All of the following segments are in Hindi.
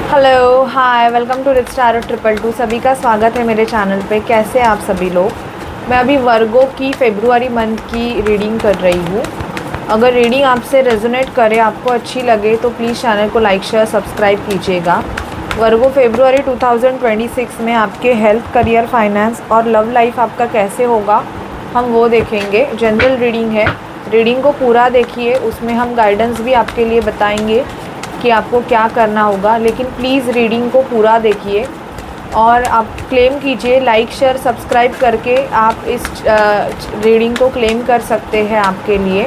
Hello hi welcome to rich tarot 222। सभी का स्वागत है मेरे चैनल पे। कैसे हैं आप सभी लोग। मैं अभी वर्गो की फेब्रुआरी मंथ की रीडिंग कर रही हूँ। अगर रीडिंग आपसे रेजोनेट करे, आपको अच्छी लगे तो प्लीज़ चैनल को लाइक शेयर सब्सक्राइब कीजिएगा। वर्गो फेब्रुआरी 2026 में आपके हेल्थ, करियर, फाइनेंस और लव लाइफ आपका कैसे होगा, हम वो देखेंगे। जनरल रीडिंग है, रीडिंग को पूरा देखिए, उसमें हम गाइडेंस भी आपके लिए बताएंगे कि आपको क्या करना होगा। लेकिन प्लीज़ रीडिंग को पूरा देखिए और आप क्लेम कीजिए। लाइक शेयर सब्सक्राइब करके आप इस रीडिंग को क्लेम कर सकते हैं आपके लिए।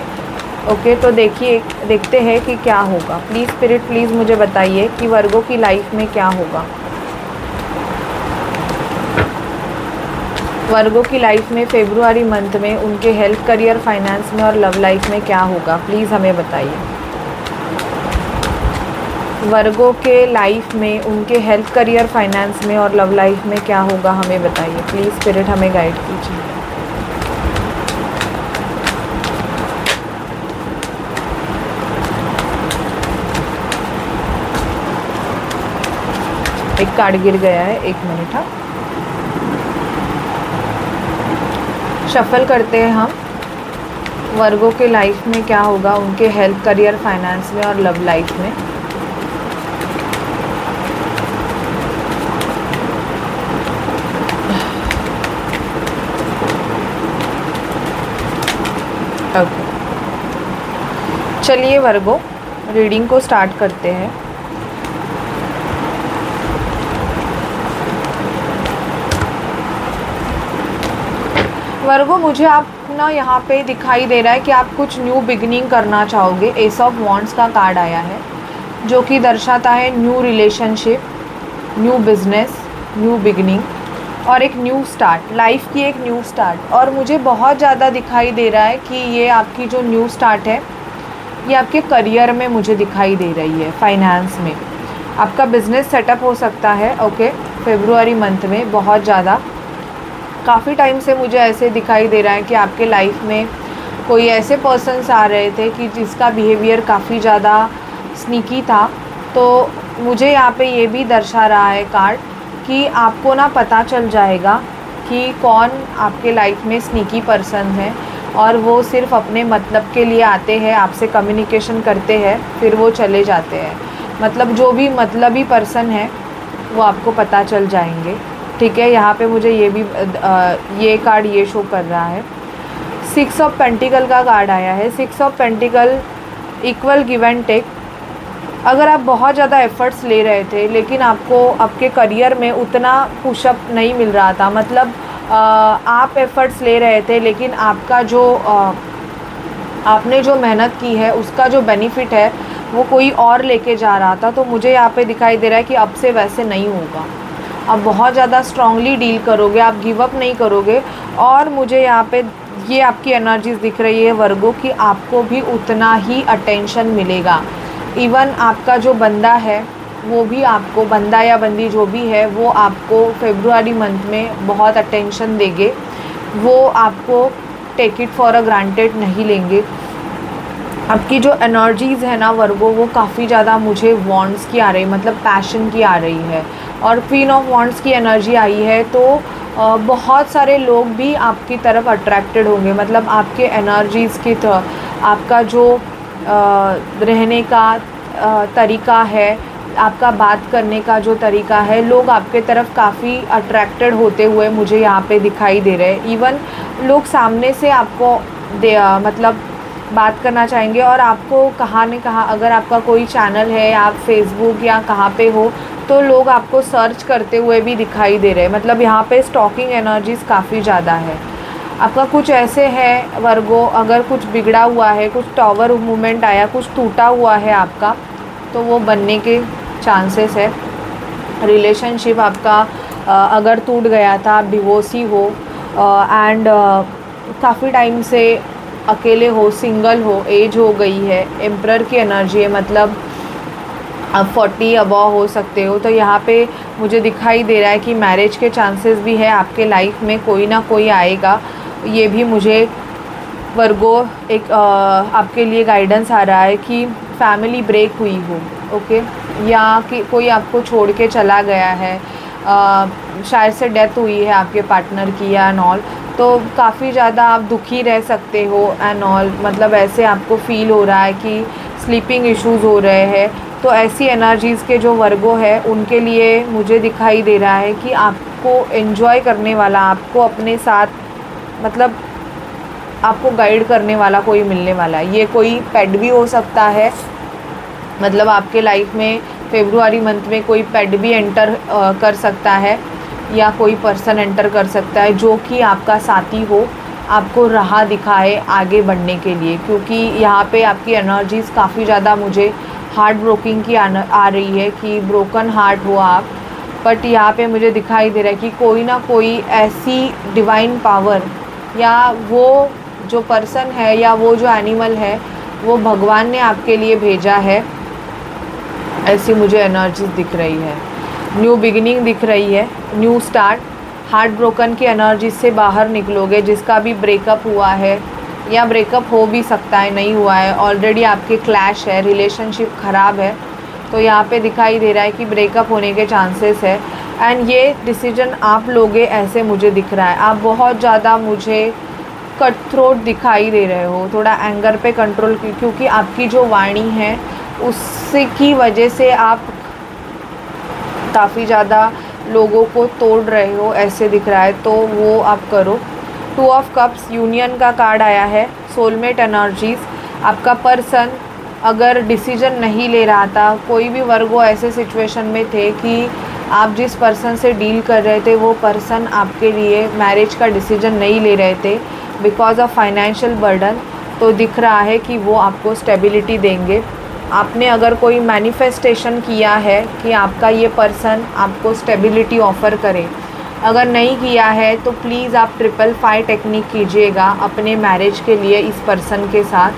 ओके, तो देखते हैं कि क्या होगा। प्लीज़ स्पिरिट प्लीज़ मुझे बताइए कि वर्गो की लाइफ में क्या होगा। वर्गो की लाइफ में फेब्रुआरी मंथ में उनके हेल्थ, करियर, फाइनेंस में और लव लाइफ में क्या होगा, प्लीज़ हमें बताइए। वर्गो के लाइफ में उनके हेल्थ, करियर, फाइनेंस में और लव लाइफ में क्या होगा, हमें बताइए। प्लीज़ स्पिरिट हमें गाइड कीजिए। एक कार्ड गिर गया है, एक मिनट। हाँ, शफल करते हैं हम। वर्गो के लाइफ में क्या होगा उनके हेल्थ, करियर, फाइनेंस में और लव लाइफ में। ओके, चलिए वर्गो रीडिंग को स्टार्ट करते हैं। वर्गो, मुझे आप ना यहाँ पे दिखाई दे रहा है कि आप कुछ न्यू बिगिनिंग करना चाहोगे। एस ऑफ वॉन्ड्स का कार्ड आया है जो कि दर्शाता है new relationship, new business, new beginning और एक न्यू स्टार्ट, लाइफ की एक न्यू स्टार्ट। और मुझे बहुत ज़्यादा दिखाई दे रहा है कि ये आपकी जो न्यू स्टार्ट है ये आपके करियर में मुझे दिखाई दे रही है। फाइनेंस में आपका बिजनेस सेटअप हो सकता है। ओके, फेब्रुआरी मंथ में बहुत ज़्यादा काफ़ी टाइम से मुझे ऐसे दिखाई दे रहा है कि आपके लाइफ में कोई ऐसे पर्सन्स आ रहे थे कि जिसका बिहेवियर काफ़ी ज़्यादा स्नीकी था। तो मुझे यहाँ पे ये भी दर्शा रहा है कार्ड कि आपको ना पता चल जाएगा कि कौन आपके लाइफ में स्नीकी पर्सन है और वो सिर्फ अपने मतलब के लिए आते हैं, आपसे कम्युनिकेशन करते हैं, फिर वो चले जाते हैं। मतलब जो भी मतलबी पर्सन है वो आपको पता चल जाएंगे। ठीक है, यहाँ पे मुझे ये कार्ड ये शो कर रहा है। 6 ऑफ पेंटिकल का कार्ड आया है। 6 of pentacle equal give and take. अगर आप बहुत ज़्यादा एफ़र्ट्स ले रहे थे लेकिन आपको आपके करियर में उतना पुशअप नहीं मिल रहा था, मतलब आप एफ़र्ट्स ले रहे थे लेकिन आपका जो आपने जो मेहनत की है उसका जो बेनिफिट है वो कोई और लेके जा रहा था। तो मुझे यहाँ पे दिखाई दे रहा है कि अब से वैसे नहीं होगा। आप बहुत ज़्यादा स्ट्रांगली डील करोगे, आप गिव अप नहीं करोगे। और मुझे यहाँ पे ये आपकी एनर्जीज दिख रही है वर्गो कि आपको भी उतना ही अटेंशन मिलेगा। इवन आपका जो बंदा है वो भी आपको, बंदा या बंदी जो भी है वो आपको फेब्रुआरी मंथ में बहुत अटेंशन देंगे। वो आपको take it for a granted नहीं लेंगे। आपकी जो एनर्जीज़ है ना वर्गो, वो काफ़ी ज़्यादा मुझे वॉन्ड्स की आ रही, मतलब पैशन की आ रही है। और क्वीन ऑफ वॉन्ड्स की एनर्जी आई है तो बहुत सारे लोग भी आपकी तरफ अट्रैक्टेड होंगे। मतलब आपके एनर्जीज़ की तरह आपका जो रहने का तरीका है, आपका बात करने का जो तरीका है, लोग आपके तरफ काफ़ी अट्रैक्टेड होते हुए मुझे यहाँ पे दिखाई दे रहे हैं। इवन लोग सामने से आपको मतलब बात करना चाहेंगे। और आपको कहाँ न कहाँ, अगर आपका कोई चैनल है, आप फेसबुक या कहाँ पे हो, तो लोग आपको सर्च करते हुए भी दिखाई दे रहे हैं। मतलब यहाँ पे स्टॉकिंग एनर्जीज़ काफ़ी ज़्यादा है। आपका कुछ ऐसे है वर्गो, अगर कुछ बिगड़ा हुआ है, कुछ टॉवर मूवमेंट आया, कुछ टूटा हुआ है आपका, तो वो बनने के चांसेस है। रिलेशनशिप आपका अगर टूट गया था, आप डिवोर्सी हो एंड काफ़ी टाइम से अकेले हो, सिंगल हो, एज हो गई है, एम्परर की एनर्जी है, मतलब आप 40 अबव हो सकते हो। तो यहाँ पे मुझे दिखाई दे रहा है कि मैरिज के चांसेस भी है, आपके लाइफ में कोई ना कोई आएगा। ये भी मुझे वर्गो एक आपके लिए गाइडेंस आ रहा है कि फैमिली ब्रेक हुई हो। ओके, या कि कोई आपको छोड़ के चला गया है, शायद से डेथ हुई है आपके पार्टनर की या एंड ऑल, तो काफ़ी ज़्यादा आप दुखी रह सकते हो एंड ऑल, मतलब ऐसे आपको फ़ील हो रहा है कि स्लीपिंग इश्यूज़ हो रहे हैं। तो ऐसी एनर्जीज़ के जो वर्गो है उनके लिए मुझे दिखाई दे रहा है कि आपको एंजॉय करने वाला, आपको अपने साथ, मतलब आपको गाइड करने वाला कोई मिलने वाला है। ये कोई पेट भी हो सकता है, मतलब आपके लाइफ में फेब्रुआरी मंथ में कोई पेट भी एंटर कर सकता है, या कोई पर्सन एंटर कर सकता है जो कि आपका साथी हो, आपको राह दिखाए आगे बढ़ने के लिए। क्योंकि यहाँ पे आपकी एनर्जीज़ काफ़ी ज़्यादा मुझे हार्ट ब्रोकिंग की आ रही है कि ब्रोकन हार्ट हो आप। बट यहाँ पे मुझे दिखाई दे रहा है कि कोई ना कोई ऐसी डिवाइन पावर, या वो जो पर्सन है या वो जो एनिमल है, वो भगवान ने आपके लिए भेजा है, ऐसी मुझे एनर्जी दिख रही है। न्यू बिगिनिंग दिख रही है, न्यू स्टार्ट। हार्ट ब्रोकन की एनर्जी से बाहर निकलोगे, जिसका भी ब्रेकअप हुआ है या ब्रेकअप हो भी सकता है, नहीं हुआ है, ऑलरेडी आपके क्लैश है, रिलेशनशिप ख़राब है, तो यहाँ पे दिखाई दे रहा है कि ब्रेकअप होने के चांसेस है। एंड ये डिसीजन आप लोगे, ऐसे मुझे दिख रहा है। आप बहुत ज़्यादा मुझे कट थ्रोट दिखाई दे रहे हो, थोड़ा एंगर पे कंट्रोल, क्योंकि आपकी जो वाणी है उसकी वजह से आप काफ़ी ज़्यादा लोगों को तोड़ रहे हो, ऐसे दिख रहा है, तो वो आप करो। 2 ऑफ कप्स, यूनियन का कार्ड आया है, सोलमेट एनर्जीज़। आपका पर्सन अगर डिसीजन नहीं ले रहा था, कोई भी वर्गो ऐसे सिचुएशन में थे कि आप जिस पर्सन से डील कर रहे थे वो पर्सन आपके लिए मैरिज का डिसीजन नहीं ले रहे थे बिकॉज ऑफ फाइनेंशियल बर्डन, तो दिख रहा है कि वो आपको स्टेबिलिटी देंगे। आपने अगर कोई मैनिफेस्टेशन किया है कि आपका ये पर्सन आपको स्टेबिलिटी ऑफ़र करे, अगर नहीं किया है तो प्लीज़ आप 555 टेक्निक कीजिएगा अपने मैरिज के लिए इस पर्सन के साथ,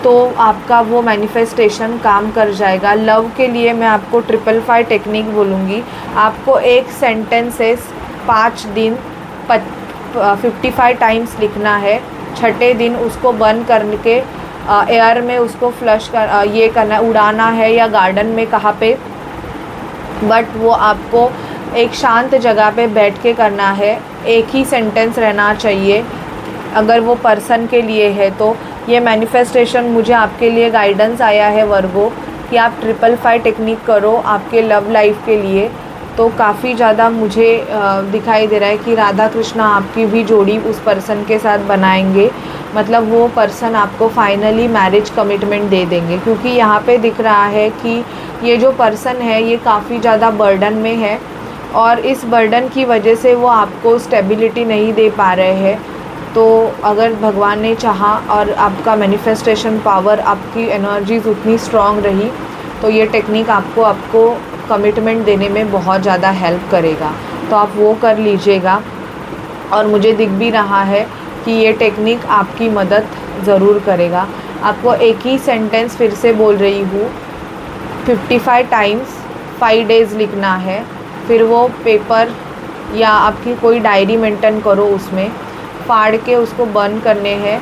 तो आपका वो मैनिफेस्टेशन काम कर जाएगा। लव के लिए मैं आपको 555 टेक्निक बोलूँगी। आपको एक सेंटेंसेस 5 दिन 55 टाइम्स लिखना है, छठे दिन उसको बंद करके एयर में उसको फ्लश कर ये करना, उड़ाना है या गार्डन में कहाँ पे, बट वो आपको एक शांत जगह पे बैठ के करना है। एक ही सेंटेंस रहना चाहिए अगर वो पर्सन के लिए है। तो ये मैनिफेस्टेशन मुझे आपके लिए गाइडेंस आया है वर्गो, कि आप 555 टेक्निक करो आपके लव लाइफ के लिए। तो काफ़ी ज़्यादा मुझे दिखाई दे रहा है कि राधा कृष्णा आपकी भी जोड़ी उस पर्सन के साथ बनाएंगे, मतलब वो पर्सन आपको फाइनली मैरिज कमिटमेंट दे देंगे। क्योंकि यहाँ पे दिख रहा है कि ये जो पर्सन है ये काफ़ी ज़्यादा बर्डन में है, और इस बर्डन की वजह से वो आपको स्टेबिलिटी नहीं दे पा रहे हैं। तो अगर भगवान ने चाहा और आपका मैनिफेस्टेशन पावर, आपकी एनर्जीज उतनी स्ट्रॉन्ग रही, तो ये टेक्निक आपको कमिटमेंट देने में बहुत ज़्यादा हेल्प करेगा। तो आप वो कर लीजिएगा। और मुझे दिख भी रहा है कि ये टेक्निक आपकी मदद ज़रूर करेगा। आपको एक ही सेंटेंस फिर से बोल रही हूँ, 55 टाइम्स 5 डेज़ लिखना है। फिर वो पेपर या आपकी कोई डायरी मेंटेन करो, उसमें फाड़ के उसको बर्न करने हैं,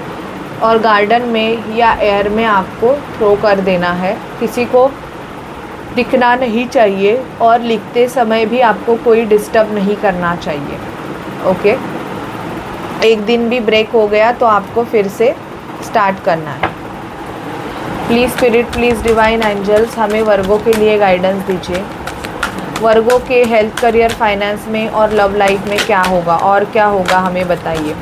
और गार्डन में या एयर में आपको थ्रो कर देना है। किसी को दिखना नहीं चाहिए, और लिखते समय भी आपको कोई डिस्टर्ब नहीं करना चाहिए। ओके, एक दिन भी ब्रेक हो गया तो आपको फिर से स्टार्ट करना है। Please spirit, please divine angels, हमें वर्गों के लिए गाइडेंस दीजिए। वर्गों के हेल्थ, करियर, फाइनेंस में और लव लाइफ में क्या होगा और क्या होगा, हमें बताइए।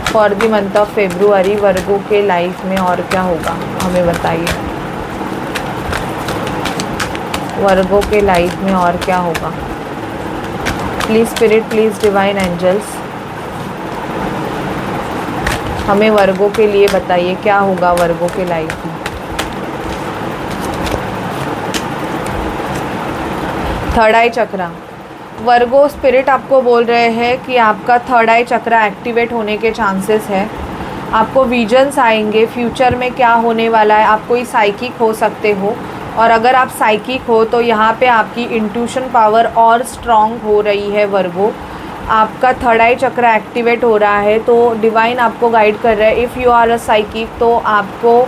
For the month of February वर्गों के लाइफ में और क्या होगा, हमें बताइए। वर्गों के लाइफ में और क्या होगा। Please spirit, please divine angels, हमें वर्गों के लिए बताइए क्या होगा वर्गों के लाइफ में। थर्ड आई चक्रा, वर्गो स्पिरिट आपको बोल रहे हैं कि आपका थर्ड आई चक्रा एक्टिवेट होने के चांसेस है। आपको विजन्स आएंगे फ्यूचर में क्या होने वाला है। आप कोई साइकिक हो सकते हो, और अगर आप साइकिक हो तो यहाँ पे आपकी इंट्यूशन पावर और स्ट्रॉन्ग हो रही है वर्गो। आपका थर्ड आई चक्र एक्टिवेट हो रहा है, तो डिवाइन आपको गाइड कर रहा है। If you are a psychic, तो आपको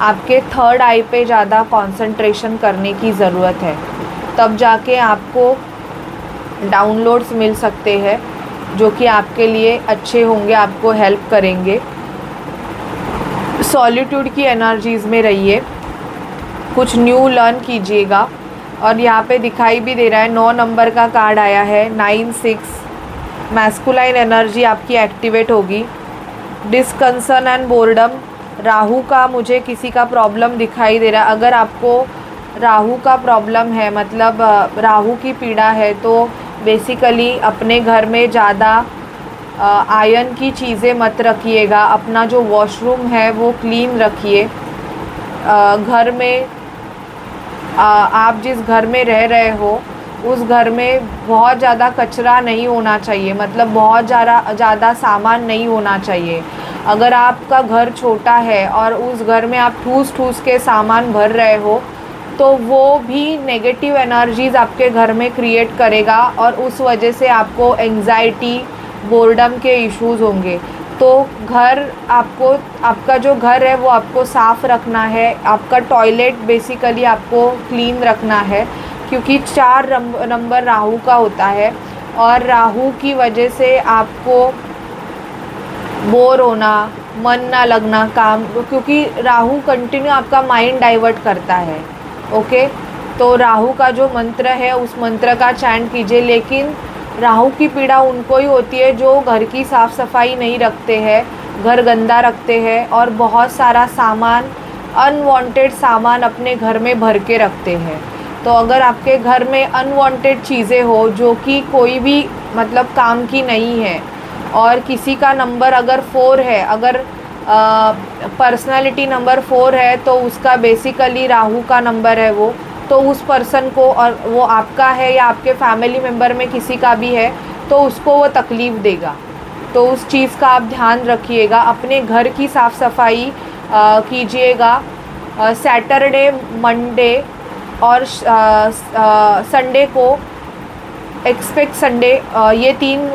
आपके थर्ड आई पे ज़्यादा कंसंट्रेशन करने की ज़रूरत है, तब जाके आपको डाउनलोड्स मिल सकते हैं जो कि आपके लिए अच्छे होंगे, आपको हेल्प करेंगे। सॉलिट्यूड की एनर्जीज़ में रहिए, कुछ न्यू लर्न कीजिएगा। और यहाँ पे दिखाई भी दे रहा है 9 नंबर का कार्ड आया है, 9-6। मैस्कुलाइन एनर्जी आपकी एक्टिवेट होगी। डिसकंसर्न एंड बोर्डम, राहु का मुझे किसी का प्रॉब्लम दिखाई दे रहा है। अगर आपको राहु का प्रॉब्लम है, मतलब राहु की पीड़ा है, तो बेसिकली अपने घर में ज़्यादा आयरन की चीज़ें मत रखिएगा। अपना जो वॉशरूम है वो क्लीन रखिए। घर में आप जिस घर में रह रहे हो उस घर में बहुत ज़्यादा कचरा नहीं होना चाहिए, मतलब बहुत ज़्यादा सामान नहीं होना चाहिए। अगर आपका घर छोटा है और उस घर में आप ठूस के सामान भर रहे हो तो वो भी नेगेटिव एनर्जीज़ आपके घर में क्रिएट करेगा और उस वजह से आपको एंग्जाइटी, बोर्डम के इश्यूज़ होंगे। तो घर आपको, आपका जो घर है वो आपको साफ़ रखना है। आपका टॉयलेट बेसिकली आपको क्लीन रखना है, क्योंकि 4 नंबर राहु का होता है और राहु की वजह से आपको बोर होना, मन ना लगना काम, क्योंकि राहु कंटिन्यू आपका माइंड डाइवर्ट करता है। ओके, तो राहु का जो मंत्र है उस मंत्र का चैंट कीजिए। लेकिन राहु की पीड़ा उनको ही होती है जो घर की साफ़ सफाई नहीं रखते हैं, घर गंदा रखते हैं और बहुत सारा सामान, अनवांटेड सामान अपने घर में भर के रखते हैं। तो अगर आपके घर में अनवांटेड चीज़ें हो जो कि कोई भी मतलब काम की नहीं है, और किसी का नंबर अगर 4 है, अगर पर्सनालिटी नंबर 4 है, तो उसका बेसिकली राहु का नंबर है वो, तो उस पर्सन को, और वो आपका है या आपके फैमिली मेम्बर में किसी का भी है, तो उसको वो तकलीफ़ देगा। तो उस चीज़ का आप ध्यान रखिएगा। अपने घर की साफ़ सफाई कीजिएगा। सैटरडे, मंडे और संडे को, एक्सपेक्ट संडे, ये 3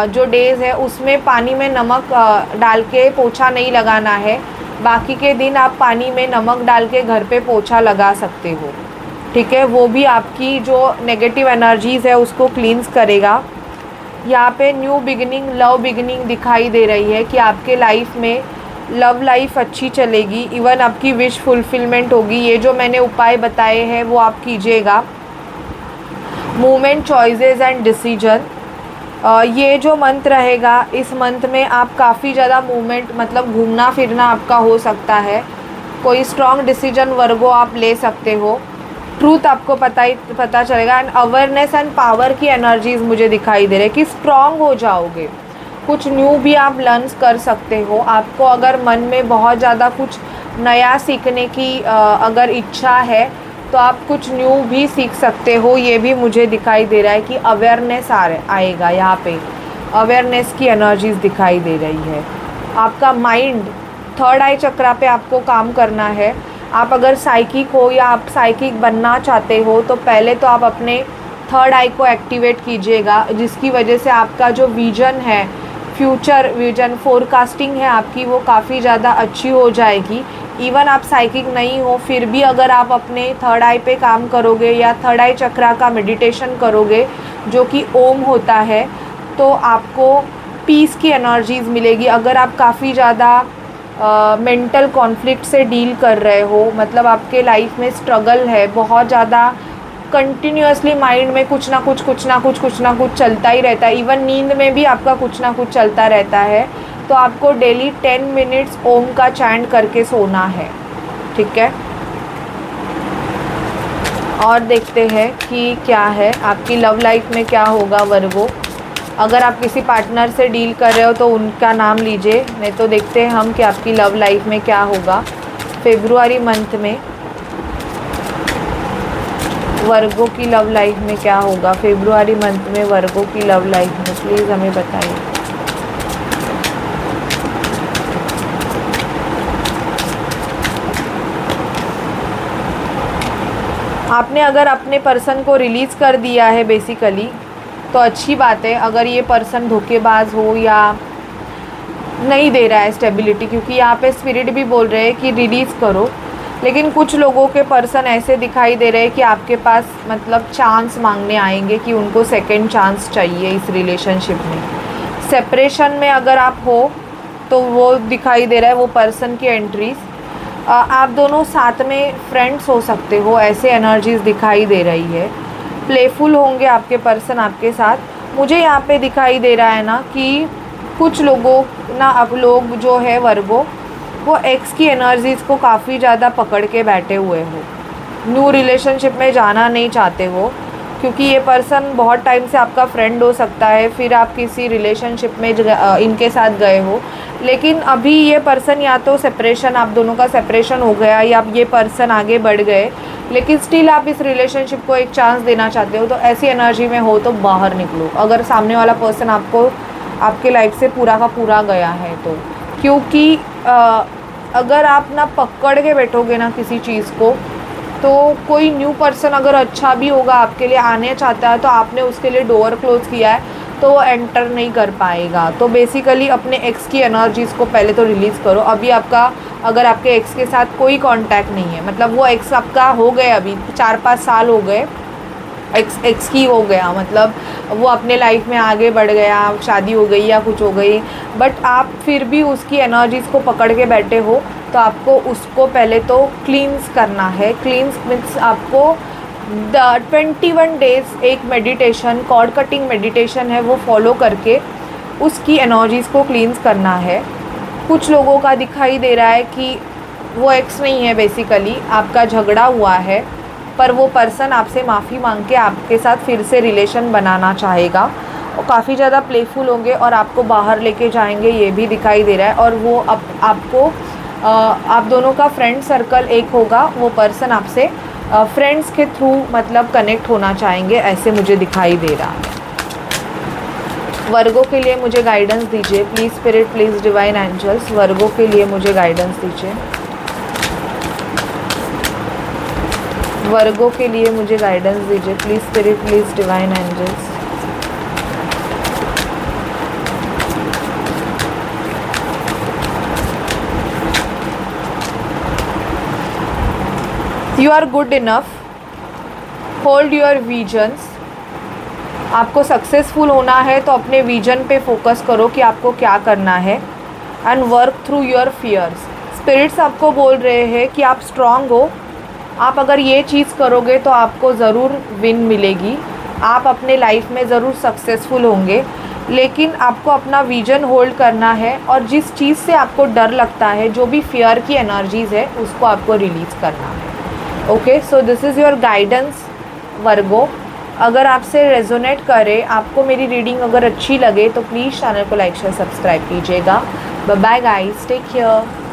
जो डेज़ है उसमें पानी में नमक डाल के पोछा नहीं लगाना है। बाकी के दिन आप पानी में नमक डाल के घर पे पोछा लगा सकते हो, ठीक है। वो भी आपकी जो नेगेटिव एनर्जीज़ है उसको क्लींस करेगा। यहाँ पे न्यू बिगिनिंग, लव बिगिनिंग दिखाई दे रही है कि आपके लाइफ में लव लाइफ अच्छी चलेगी। इवन आपकी विश फुलफिलमेंट होगी। ये जो मैंने उपाय बताए हैं वो आप कीजिएगा। मूवमेंट, चॉइसेस एंड डिसीजन, ये जो मंथ रहेगा, इस मंथ में आप काफ़ी ज़्यादा मूवमेंट, मतलब घूमना फिरना आपका हो सकता है। कोई स्ट्रॉन्ग डिसीजन वर्गो आप ले सकते हो। ट्रूथ आपको पता चलेगा। एंड अवेयरनेस एंड पावर की एनर्जीज़ मुझे दिखाई दे रहे हैं कि स्ट्रॉन्ग हो जाओगे। कुछ न्यू भी आप लर्न कर सकते हो। आपको अगर मन में बहुत ज़्यादा कुछ नया सीखने की अगर इच्छा है तो आप कुछ न्यू भी सीख सकते हो। ये भी मुझे दिखाई दे रहा है कि अवेयरनेस आएगा। यहाँ पे अवेयरनेस की एनर्जीज़ दिखाई दे रही है। आपका माइंड, थर्ड आई चक्रा पे आपको काम करना है। आप अगर साइकिक हो या आप साइकिक बनना चाहते हो तो पहले तो आप अपने थर्ड आई को एक्टिवेट कीजिएगा, जिसकी वजह से आपका जो विजन है, फ्यूचर विजन, फोरकास्टिंग है आपकी, वो काफ़ी ज़्यादा अच्छी हो जाएगी। इवन आप साइकिक नहीं हो फिर भी अगर आप अपने थर्ड आई पे काम करोगे या थर्ड आई चक्रा का मेडिटेशन करोगे जो कि ओम होता है, तो आपको पीस की एनर्जीज़ मिलेगी। अगर आप काफ़ी ज़्यादा मेंटल कॉन्फ्लिक्ट से डील कर रहे हो, मतलब आपके लाइफ में स्ट्रगल है, बहुत ज़्यादा कंटिन्यूअसली माइंड में कुछ ना कुछ चलता ही रहता है। इवन नींद में भी आपका कुछ ना कुछ चलता रहता है, तो आपको डेली 10 मिनट्स ओम का चैंट करके सोना है, ठीक है। और देखते हैं कि क्या है आपकी लव लाइफ में क्या होगा वर्गो। अगर आप किसी पार्टनर से डील कर रहे हो तो उनका नाम लीजिए, नहीं तो देखते हैं हम कि आपकी लव लाइफ में क्या होगा फेब्रुआरी मंथ में। वर्गो की लव लाइफ में क्या होगा फेब्रुआरी मंथ में, वर्गो की लव लाइफ में, प्लीज़ हमें बताइए। आपने अगर अपने पर्सन को रिलीज़ कर दिया है बेसिकली तो अच्छी बात है। अगर ये पर्सन धोखेबाज हो या नहीं दे रहा है स्टेबिलिटी, क्योंकि यहाँ पे स्पिरिट भी बोल रहे हैं कि रिलीज़ करो, लेकिन कुछ लोगों के पर्सन ऐसे दिखाई दे रहे हैं कि आपके पास मतलब चांस मांगने आएंगे कि उनको सेकंड चांस चाहिए इस रिलेशनशिप में। सेपरेशन में अगर आप हो तो वो दिखाई दे रहा है वो पर्सन की एंट्रीज। आप दोनों साथ में फ्रेंड्स हो सकते हो, ऐसे एनर्जीज दिखाई दे रही है। प्लेफुल होंगे आपके पर्सन आपके साथ। मुझे यहाँ पे दिखाई दे रहा है ना कि कुछ लोगों ना, अब लोग जो है वर्गो, वो एक्स की एनर्जीज़ को काफ़ी ज़्यादा पकड़ के बैठे हुए हो, न्यू रिलेशनशिप में जाना नहीं चाहते हो, क्योंकि ये पर्सन बहुत टाइम से आपका फ्रेंड हो सकता है, फिर आप किसी रिलेशनशिप में इनके साथ गए हो, लेकिन अभी ये पर्सन या तो सेपरेशन, आप दोनों का सेपरेशन हो गया, या ये पर्सन आगे बढ़ गए, लेकिन स्टिल आप इस रिलेशनशिप को एक चांस देना चाहते हो। तो ऐसी एनर्जी में हो तो बाहर निकलो, अगर सामने वाला पर्सन आपको आपके लाइफ से पूरा का पूरा गया है तो। क्योंकि अगर आप ना पकड़ के बैठोगे ना किसी चीज़ को, तो कोई न्यू पर्सन अगर अच्छा भी होगा आपके लिए, आने चाहता है, तो आपने उसके लिए डोर क्लोज़ किया है तो वो एंटर नहीं कर पाएगा। तो बेसिकली अपने एक्स की एनर्जीज़ को पहले तो रिलीज़ करो। अभी आपका, अगर आपके एक्स के साथ कोई कांटेक्ट नहीं है, मतलब वो एक्स आपका हो गए, अभी 4-5 साल हो गए, एक्स की हो गया, मतलब वो अपने लाइफ में आगे बढ़ गया, शादी हो गई या कुछ हो गई, बट आप फिर भी उसकी एनर्जीज़ को पकड़ के बैठे हो, तो आपको उसको पहले तो क्लींस करना है। क्लींस मीन्स आपको 21 डेज़ एक मेडिटेशन, कॉर्ड कटिंग मेडिटेशन है, वो फॉलो करके उसकी एनर्जीज़ को क्लींस करना है। कुछ लोगों का दिखाई दे रहा है कि वो एक्स नहीं है, बेसिकली आपका झगड़ा हुआ है, पर वो पर्सन आपसे माफ़ी मांग के आपके साथ फिर से रिलेशन बनाना चाहेगा, और काफ़ी ज़्यादा प्लेफुल होंगे और आपको बाहर लेके जाएंगे, ये भी दिखाई दे रहा है। और वो आपको आप दोनों का फ्रेंड सर्कल एक होगा, वो पर्सन आपसे फ्रेंड्स के थ्रू मतलब कनेक्ट होना चाहेंगे, ऐसे मुझे दिखाई दे रहा है। वर्गो के लिए मुझे गाइडेंस दीजिए please spirit, please divine angels, Virgo के लिए मुझे गाइडेंस दीजिए। वर्गो के लिए मुझे गाइडेंस दीजिए please spirit, please divine angels. You are good enough, hold your visions. आपको सक्सेसफुल होना है तो अपने विजन पे फोकस करो कि आपको क्या करना है, and work through your fears. Spirits आपको बोल रहे हैं कि आप स्ट्रांग हो, आप अगर ये चीज़ करोगे तो आपको ज़रूर विन मिलेगी, आप अपने लाइफ में ज़रूर सक्सेसफुल होंगे, लेकिन आपको अपना विजन होल्ड करना है, और जिस चीज़ से आपको डर लगता है, जो भी फियर की एनर्जीज़ है, उसको आपको रिलीज़ करना है। Okay, so this is your guidance Virgo. अगर आपसे रेजोनेट करे, आपको मेरी रीडिंग अगर अच्छी लगे, तो प्लीज़ चैनल को लाइक शेयर सब्सक्राइब कीजिएगा। Bye bye guys, take care.